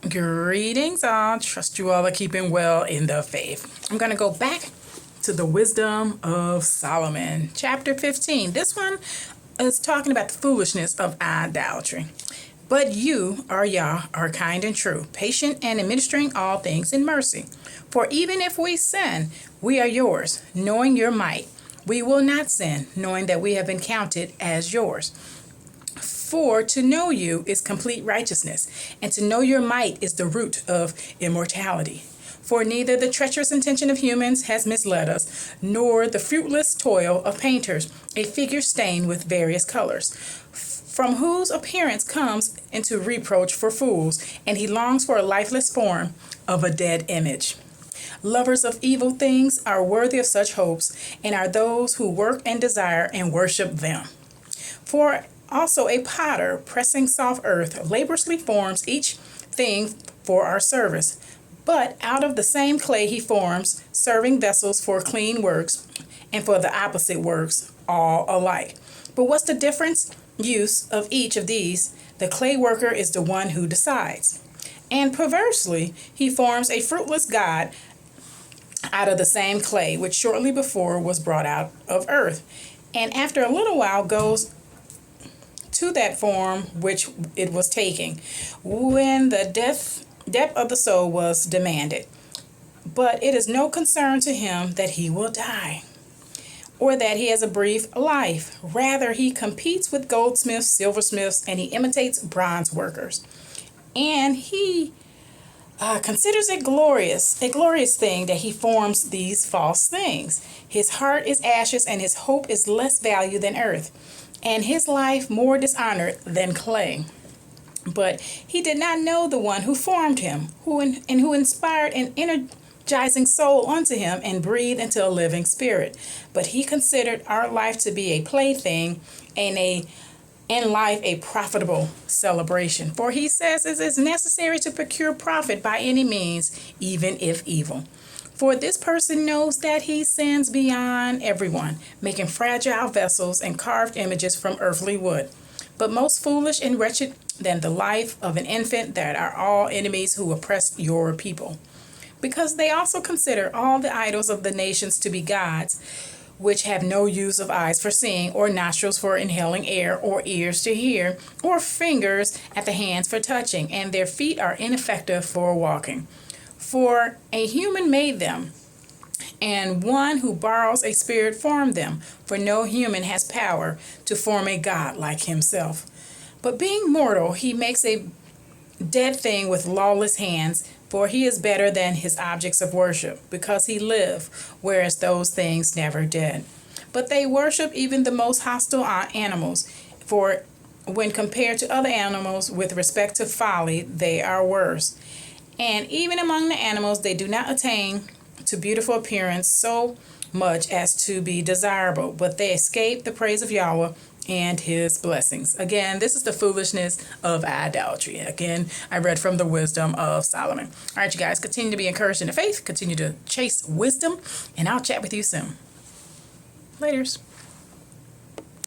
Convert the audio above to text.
Greetings all. Trust you all are keeping well in the faith. I'm going to go back to the wisdom of Solomon, chapter 15. This one is talking about the foolishness of idolatry. But you, are Yah, are kind and true, patient and administering all things in mercy. For even if we sin, we are yours, knowing your might. We will not sin, knowing that we have been counted as yours. For to know you is complete righteousness, and to know your might is the root of immortality. For neither the treacherous intention of humans has misled us, nor the fruitless toil of painters, a figure stained with various colors, from whose appearance comes into reproach for fools, and he longs for a lifeless form of a dead image. Lovers of evil things are worthy of such hopes, and are those who work and desire and worship them. For also a potter, pressing soft earth, laboriously forms each thing for our service. But out of the same clay he forms serving vessels for clean works and for the opposite works, all alike. But what's the difference? Use of each of these, the clay worker is the one who decides. And perversely, he forms a fruitless god out of the same clay, which shortly before was brought out of earth, and after a little while goes to that form which it was taking, when the depth of the soul was demanded. But it is no concern to him that he will die, or that he has a brief life. Rather, he competes with goldsmiths, silversmiths, and he imitates bronze workers. And he considers it a glorious thing that he forms these false things. His heart is ashes, and his hope is less value than earth, and his life more dishonored than clay. But he did not know the one who formed him, who inspired an energizing soul unto him and breathed into a living spirit. But he considered our life to be a plaything, and in life a profitable celebration. For he says it is necessary to procure profit by any means, even if evil. For this person knows that he sins beyond everyone, making fragile vessels and carved images from earthly wood. But most foolish and wretched than the life of an infant that are all enemies who oppress your people. Because they also consider all the idols of the nations to be gods, which have no use of eyes for seeing, or nostrils for inhaling air, or ears to hear, or fingers at the hands for touching, and their feet are ineffective for walking. For a human made them, and one who borrows a spirit formed them, for no human has power to form a god like himself. But being mortal, he makes a dead thing with lawless hands, for he is better than his objects of worship, because he lived, whereas those things never did. But they worship even the most hostile animals, for when compared to other animals with respect to folly, they are worse. And even among the animals, they do not attain to beautiful appearance so much as to be desirable, but they escape the praise of Yahweh and his blessings. Again, this is the foolishness of idolatry. Again, I read from the wisdom of Solomon. All right, you guys, continue to be encouraged in the faith, continue to chase wisdom, and I'll chat with you soon. Laters.